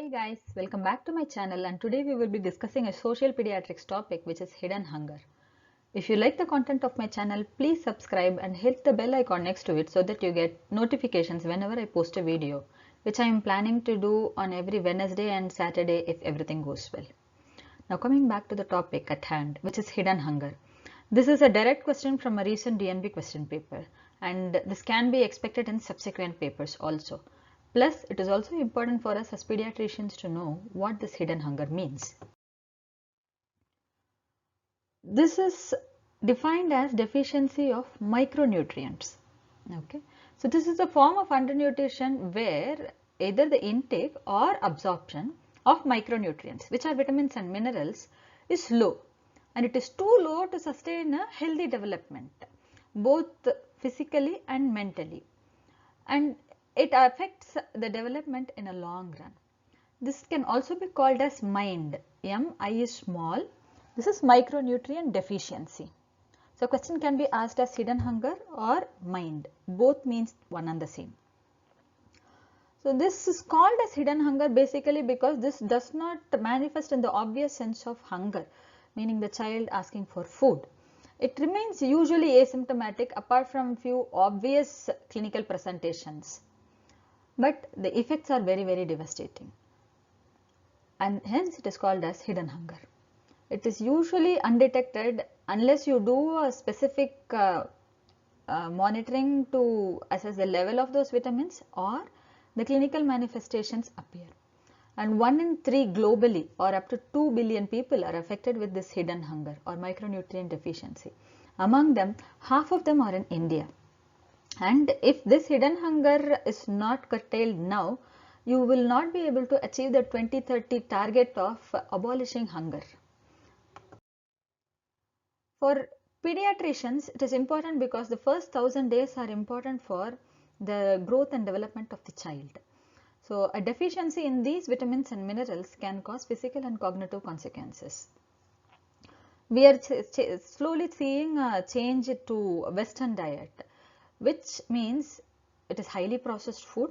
Hey guys, welcome back to my channel, and today we will be discussing a social pediatrics topic, which is hidden hunger. If you like the content of my channel, please subscribe and hit the bell icon next to it so that you get notifications whenever I post a video, which I am planning to do on every Wednesday and Saturday if everything goes well. Now coming back to the topic at hand, which is hidden hunger. This is a direct question from a recent DNB question paper, and this can be expected in subsequent papers also. Plus, it is also important for us as pediatricians to know what this hidden hunger means. This is defined as deficiency of micronutrients. Okay, so this is a form of undernutrition where either the intake or absorption of micronutrients, which are vitamins and minerals, is low, and it is too low to sustain a healthy development, both physically and mentally, and it affects the development in a long run. This can also be called as MIND. M-I is small. This is micronutrient deficiency. So question can be asked as hidden hunger or MIND. Both means one and the same. So this is called as hidden hunger basically because this does not manifest in the obvious sense of hunger, meaning the child asking for food. It remains usually asymptomatic apart from few obvious clinical presentations, but the effects are very devastating, and hence it is called as hidden hunger. It is usually undetected unless you do a specific monitoring to assess the level of those vitamins or the clinical manifestations appear. And 1 in 3 globally, or up to 2 billion people, are affected with this hidden hunger or micronutrient deficiency. Among them, half of them are in India. And if this hidden hunger is not curtailed now, you will not be able to achieve the 2030 target of abolishing hunger. For pediatricians, it is important because the first 1000 days are important for the growth and development of the child. So a deficiency in these vitamins and minerals can cause physical and cognitive consequences. We are slowly seeing a change to Western diet, which means it is highly processed food.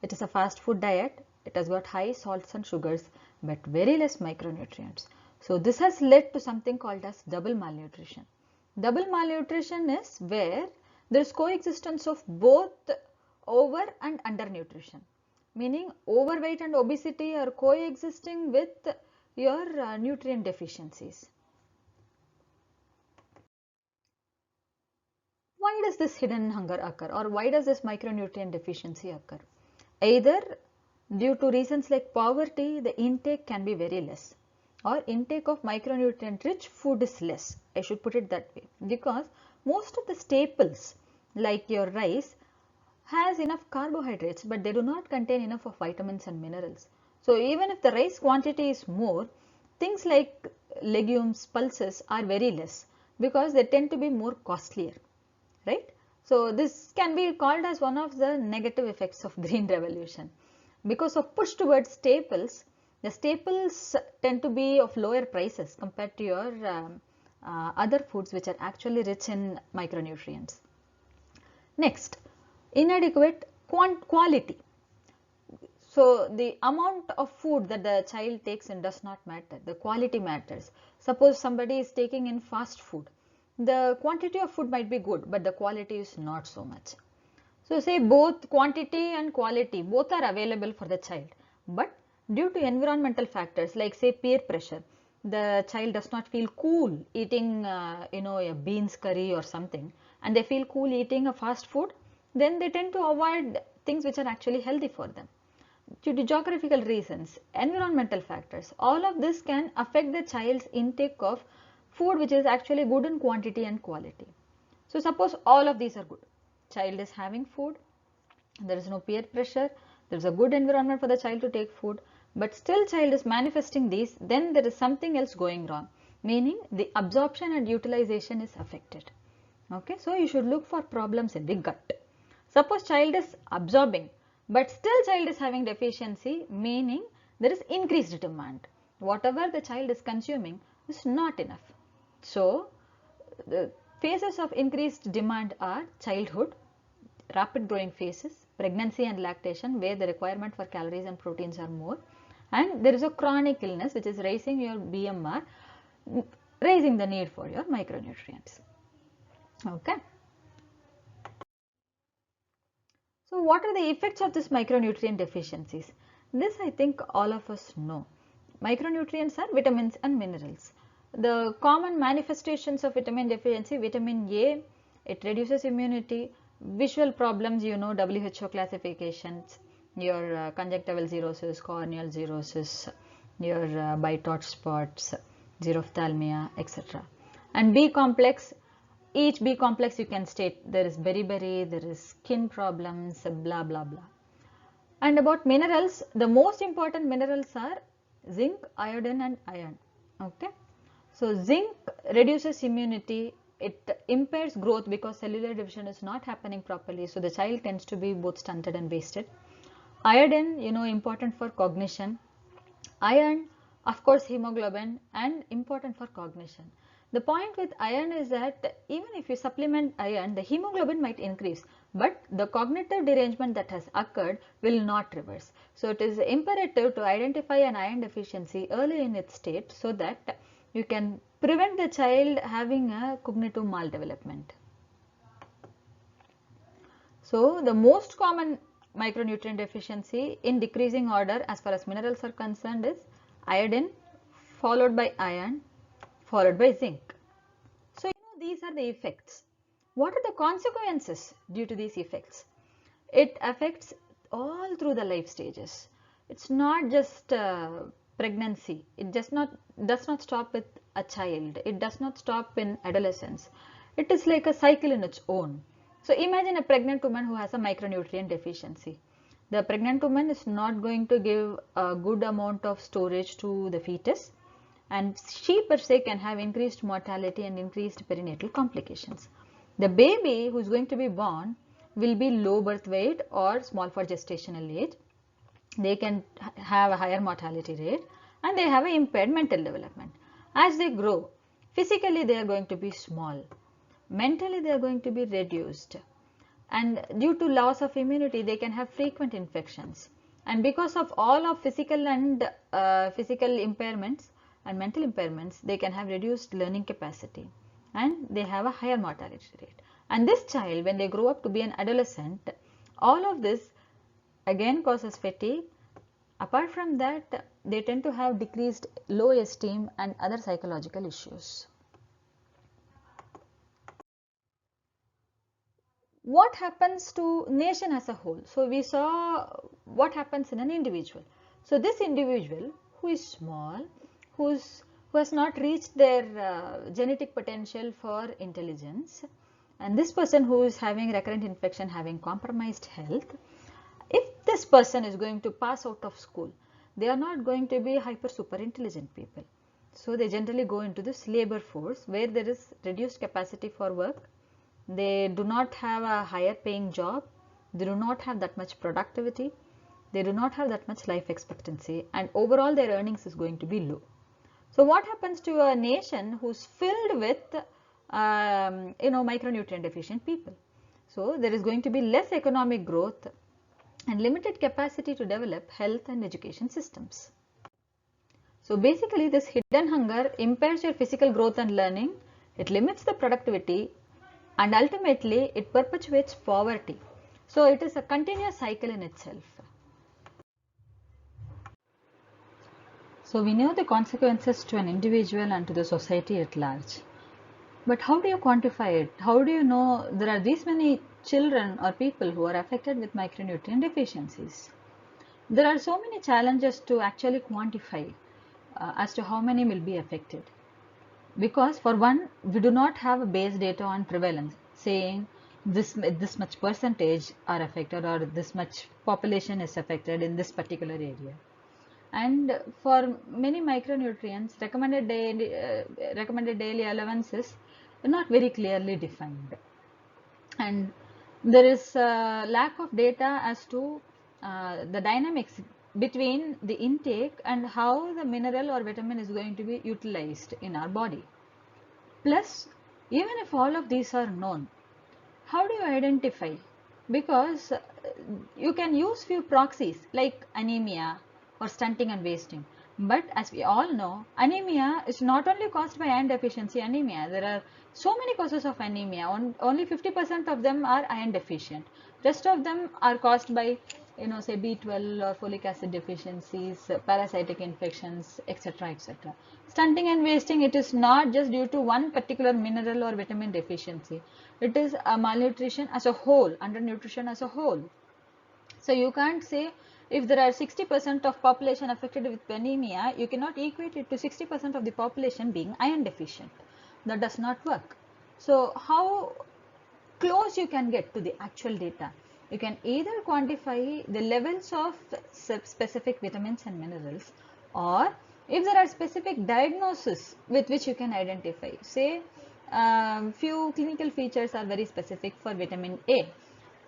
It is a fast food diet. It has got high salts and sugars, but very less micronutrients. So this has led to something called as double malnutrition. Double malnutrition is where there is coexistence of both over and undernutrition, meaning overweight and obesity are coexisting with your nutrient deficiencies. Why does this hidden hunger occur, or why does this micronutrient deficiency occur? Either due to reasons like poverty, the intake can be very less, or intake of micronutrient rich food is less. I should put it that way, because most of the staples like your rice has enough carbohydrates, but they do not contain enough of vitamins and minerals. So even if the rice quantity is more, things like legumes, pulses are very less because they tend to be more costlier, right? So this can be called as one of the negative effects of green revolution. Because of push towards staples, the staples tend to be of lower prices compared to your other foods which are actually rich in micronutrients. Next, inadequate quality. So the amount of food that the child takes in does not matter, the quality matters. Suppose somebody is taking in fast food, the quantity of food might be good, but the quality is not so much. So say both quantity and quality, both are available for the child, but due to environmental factors like say peer pressure, the child does not feel cool eating a beans curry or something, and they feel cool eating a fast food, then they tend to avoid things which are actually healthy for them. Due to geographical reasons, environmental factors, all of this can affect the child's intake of food which is actually good in quantity and quality. So suppose all of these are good. Child is having food, there is no peer pressure, there is a good environment for the child to take food, but still child is manifesting these, then there is something else going wrong, meaning the absorption and utilization is affected. Okay, so you should look for problems in the gut. Suppose child is absorbing, but still child is having deficiency, meaning there is increased demand. Whatever the child is consuming is not enough. So the phases of increased demand are childhood, rapid growing phases, pregnancy and lactation, where the requirement for calories and proteins are more, and there is a chronic illness which is raising your BMR, raising the need for your micronutrients. Okay. So what are the effects of this micronutrient deficiencies? This I think all of us know. Micronutrients are vitamins and minerals. The common manifestations of vitamin deficiency: vitamin A, it reduces immunity, visual problems, you know, WHO classifications, your conjunctival xerosis, corneal xerosis, your bite spots, xerophthalmia, etc. And B complex, each B complex you can state, there is beriberi, there is skin problems, blah blah blah. And about minerals, the most important minerals are zinc, iodine and iron. Okay. So zinc reduces immunity, it impairs growth because cellular division is not happening properly, so the child tends to be both stunted and wasted. Iodine, you know, important for cognition. Iron, of course, hemoglobin, and important for cognition. The point with iron is that even if you supplement iron, the hemoglobin might increase, but the cognitive derangement that has occurred will not reverse. So it is imperative to identify an iron deficiency early in its state so that you can prevent the child having a cognitive maldevelopment. So the most common micronutrient deficiency in decreasing order as far as minerals are concerned is iodine, followed by iron, followed by zinc. So you know, these are the effects. What are the consequences due to these effects? It affects all through the life stages. It's not just pregnancy. It does not stop with a child. It does not stop in adolescence. It is like a cycle in its own. So imagine a pregnant woman who has a micronutrient deficiency. The pregnant woman is not going to give a good amount of storage to the fetus, and she per se can have increased mortality and increased perinatal complications. The baby who is going to be born will be low birth weight or small for gestational age. They can have a higher mortality rate and they have an impaired mental development. As they grow, physically they are going to be small, mentally they are going to be reduced, and due to loss of immunity they can have frequent infections, and because of all of physical impairments and mental impairments, they can have reduced learning capacity and they have a higher mortality rate. And this child, when they grow up to be an adolescent, all of this again causes fatigue. Apart from that, they tend to have decreased low esteem and other psychological issues. What happens to nation as a whole? So we saw what happens in an individual. So this individual who is small, who has not reached their genetic potential for intelligence, and this person who is having recurrent infection, having compromised health, if this person is going to pass out of school, they are not going to be hyper super intelligent people. So they generally go into this labor force where there is reduced capacity for work. They do not have a higher paying job, they do not have that much productivity, they do not have that much life expectancy, and overall their earnings is going to be low. So what happens to a nation who's filled with micronutrient deficient people? So there is going to be less economic growth and limited capacity to develop health and education systems. So basically this hidden hunger impairs your physical growth and learning, it limits the productivity, and ultimately it perpetuates poverty. So it is a continuous cycle in itself. So we know the consequences to an individual and to the society at large. But how do you quantify it? How do you know there are these many children or people who are affected with micronutrient deficiencies? There are so many challenges to actually quantify as to how many will be affected. Because for one, we do not have a base data on prevalence saying this much percentage are affected or this much population is affected in this particular area. And for many micronutrients, recommended daily allowances are not very clearly defined, and there is a lack of data as to the dynamics between the intake and how the mineral or vitamin is going to be utilized in our body. Plus, even if all of these are known, how do you identify? Because you can use few proxies like anemia or stunting and wasting. But as we all know, anemia is not only caused by iron deficiency anemia. There are so many causes of anemia. Only 50% of them are iron deficient. Rest of them are caused by, say B12 or folic acid deficiencies, parasitic infections, etc., etc. Stunting and wasting, it is not just due to one particular mineral or vitamin deficiency. It is a malnutrition as a whole, undernutrition as a whole. So you can't say if there are 60% of population affected with anemia, you cannot equate it to 60% of the population being iron deficient. That does not work. So how close you can get to the actual data? You can either quantify the levels of specific vitamins and minerals, or if there are specific diagnoses with which you can identify. Say few clinical features are very specific for vitamin A.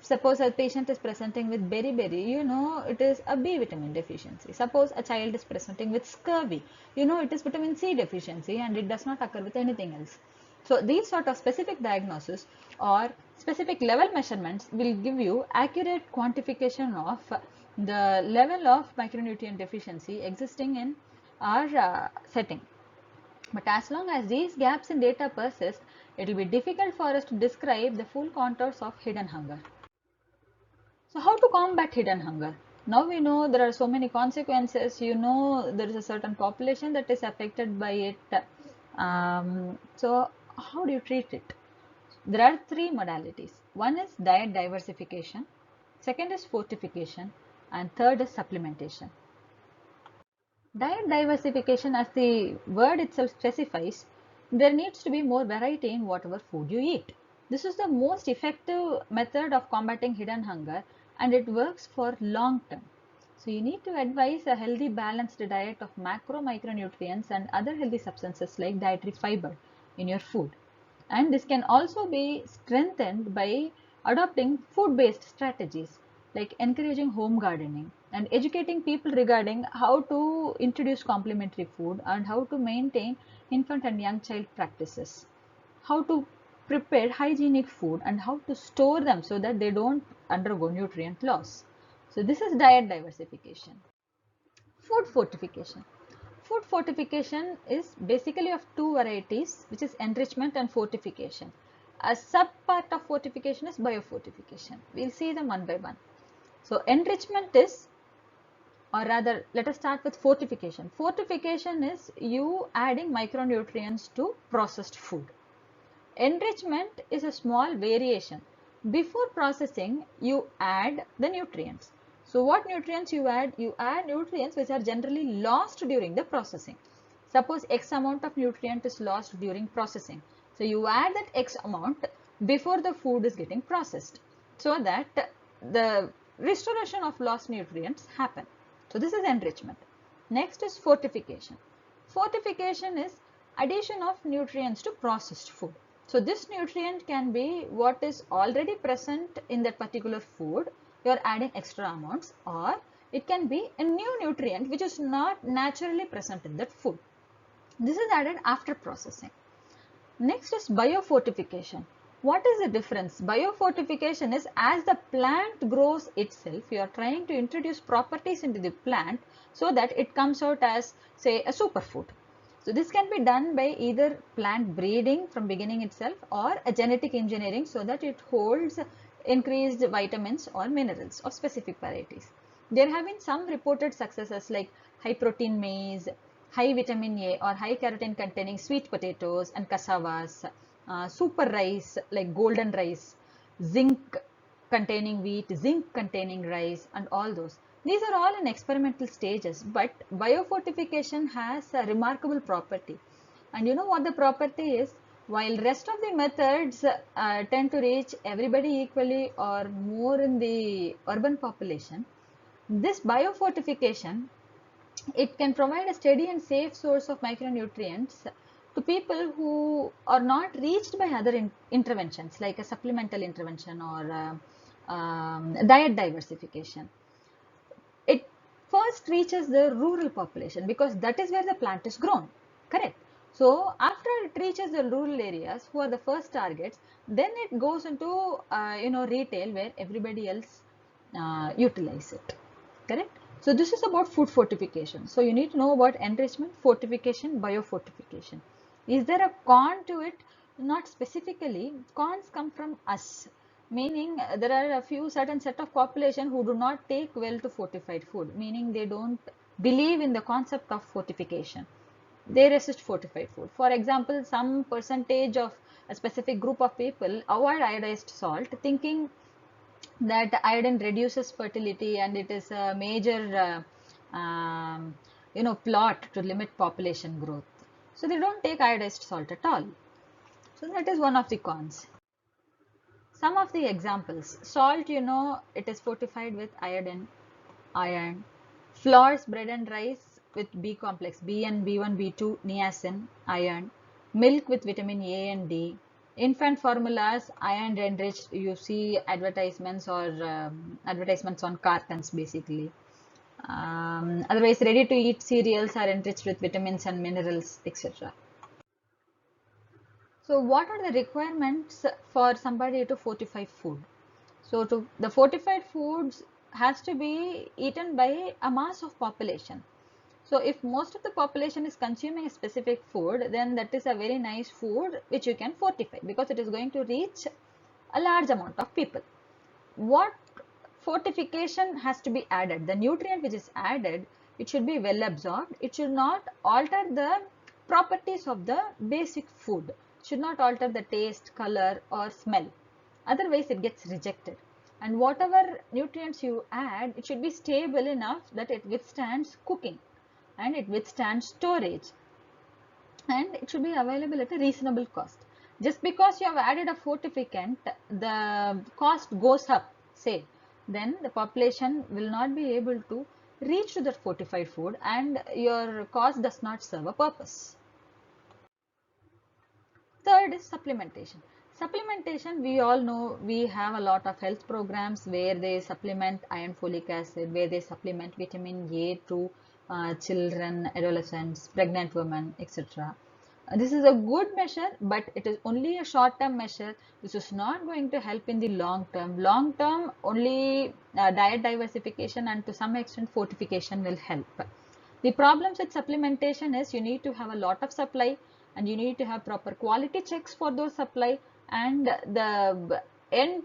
Suppose a patient is presenting with beriberi, you know it is a B vitamin deficiency. Suppose a child is presenting with scurvy, you know it is vitamin C deficiency, and it does not occur with anything else. So these sort of specific diagnosis or specific level measurements will give you accurate quantification of the level of micronutrient deficiency existing in our setting. But as long as these gaps in data persist, it will be difficult for us to describe the full contours of hidden hunger. So how to combat hidden hunger? Now we know there are so many consequences. You know there is a certain population that is affected by it. So how do you treat it? There are three modalities. One is diet diversification, second is fortification, and third is supplementation. Diet diversification, as the word itself specifies, there needs to be more variety in whatever food you eat. This is the most effective method of combating hidden hunger, and it works for long term. So you need to advise a healthy balanced diet of macro micronutrients and other healthy substances like dietary fiber in your food. And this can also be strengthened by adopting food-based strategies like encouraging home gardening and educating people regarding how to introduce complementary food and how to maintain infant and young child practices, how to prepare hygienic food and how to store them so that they don't undergo nutrient loss. So this is diet diversification. Food fortification. Food fortification is basically of two varieties, which is enrichment and fortification. A sub part of fortification is biofortification. We'll see them one by one. So enrichment is, or rather let us start with fortification. Fortification is you adding micronutrients to processed food. Enrichment is a small variation. Before processing, you add the nutrients. So what nutrients you add? You add nutrients which are generally lost during the processing. Suppose X amount of nutrient is lost during processing. So you add that X amount before the food is getting processed so that the restoration of lost nutrients happen. So this is enrichment. Next is fortification. Fortification is addition of nutrients to processed food. So this nutrient can be what is already present in that particular food, you are adding extra amounts, or it can be a new nutrient which is not naturally present in that food. This is added after processing. Next is biofortification. What is the difference? Biofortification is as the plant grows itself, you are trying to introduce properties into the plant so that it comes out as, say, a superfood. So this can be done by either plant breeding from beginning itself or a genetic engineering so that it holds increased vitamins or minerals of specific varieties. There have been some reported successes like high protein maize, high vitamin A or high carotene containing sweet potatoes and cassavas, super rice like golden rice, zinc containing wheat, zinc containing rice, and all those. These are all in experimental stages, but biofortification has a remarkable property. And you know what the property is? While rest of the methods tend to reach everybody equally or more in the urban population, this biofortification, it can provide a steady and safe source of micronutrients to people who are not reached by other interventions like a supplemental intervention or diet diversification. It first reaches the rural population because that is where the plant is grown, correct? So after it reaches the rural areas who are the first targets, then it goes into retail where everybody else utilize it. Correct? So this is about food fortification. So you need to know about enrichment, fortification, biofortification. Is there a con to it? Not specifically. Cons come from us, meaning there are a few certain set of population who do not take well to fortified food, meaning they don't believe in the concept of fortification. They resist fortified food. For example, some percentage of a specific group of people avoid iodized salt, thinking that iodine reduces fertility and it is a major plot to limit population growth. So they don't take iodized salt at all. So that is one of the cons. Some of the examples: salt, it is fortified with iodine, iron. Flours, bread and rice with B complex, B and B1, B2, niacin, iron. Milk with vitamin A and D. Infant formulas, iron enriched. You see advertisements or advertisements on cartons basically. Otherwise, ready to eat cereals are enriched with vitamins and minerals, etc. So what are the requirements for somebody to fortify food? So the fortified foods has to be eaten by a mass of population. So if most of the population is consuming a specific food, then that is a very nice food which you can fortify, because it is going to reach a large amount of people. What fortification has to be added? The nutrient which is added, it should be well absorbed. It should not alter the properties of the basic food. It should not alter the taste, color or smell. Otherwise it gets rejected. And whatever nutrients you add, it should be stable enough that it withstands cooking and it withstands storage, and it should be available at a reasonable cost. Just because you have added a fortificant, the cost goes up, say, then the population will not be able to reach to that fortified food and your cost does not serve a purpose. Third is supplementation. Supplementation, we all know, we have a lot of health programs where they supplement iron, folic acid, where they supplement vitamin A to children, adolescents, pregnant women, etc. This is a good measure, but it is only a short-term measure. This is not going to help in the long term. Long term, only diet diversification and to some extent fortification will help. The problems with supplementation is you need to have a lot of supply and you need to have proper quality checks for those supply, and the end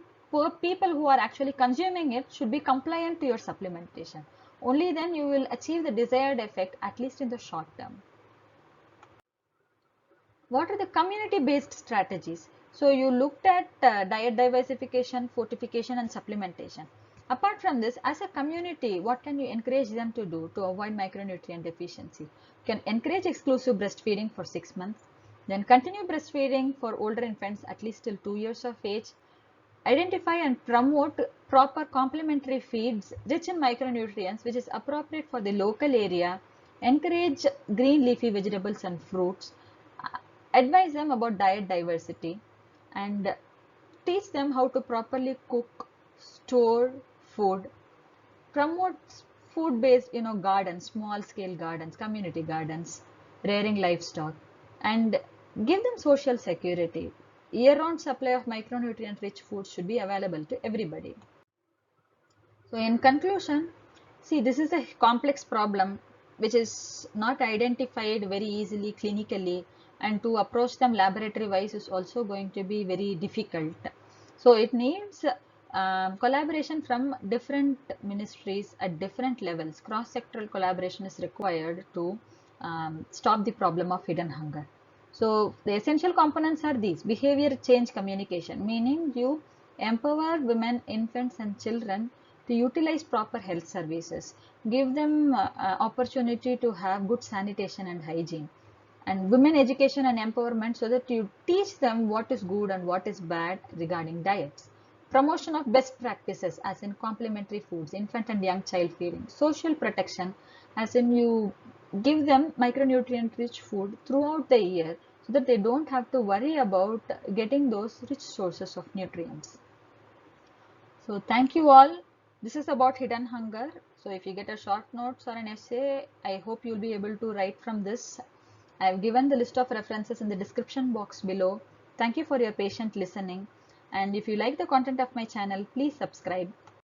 people who are actually consuming it should be compliant to your supplementation. Only then you will achieve the desired effect, at least in the short term. What are the community-based strategies? So you looked at diet diversification, fortification and supplementation. Apart from this, as a community, what can you encourage them to do to avoid micronutrient deficiency? You can encourage exclusive breastfeeding for 6 months, then continue breastfeeding for older infants at least till 2 years of age. Identify and promote proper complementary feeds rich in micronutrients which is appropriate for the local area. Encourage green leafy vegetables and fruits. Advise them about diet diversity and teach them how to properly cook, store food. Promote food-based, gardens, small-scale gardens, community gardens, rearing livestock, and give them social security. Year-round supply of micronutrient-rich foods should be available to everybody. So in conclusion, see, this is a complex problem which is not identified very easily clinically, and to approach them laboratory wise is also going to be very difficult. So it needs collaboration from different ministries at different levels. Cross-sectoral collaboration is required to stop the problem of hidden hunger. So the essential components are these: behavior change communication, meaning you empower women, infants and children to utilize proper health services, give them opportunity to have good sanitation and hygiene, and women education and empowerment so that you teach them what is good and what is bad regarding diets. Promotion of best practices as in complementary foods, infant and young child feeding. Social protection as in you give them micronutrient rich food throughout the year so that they don't have to worry about getting those rich sources of nutrients. So thank you all. This is about hidden hunger. So if you get a short notes or an essay, I hope you'll be able to write from this. I have given the list of references in the description box below. Thank you for your patient listening. And if you like the content of my channel, please subscribe.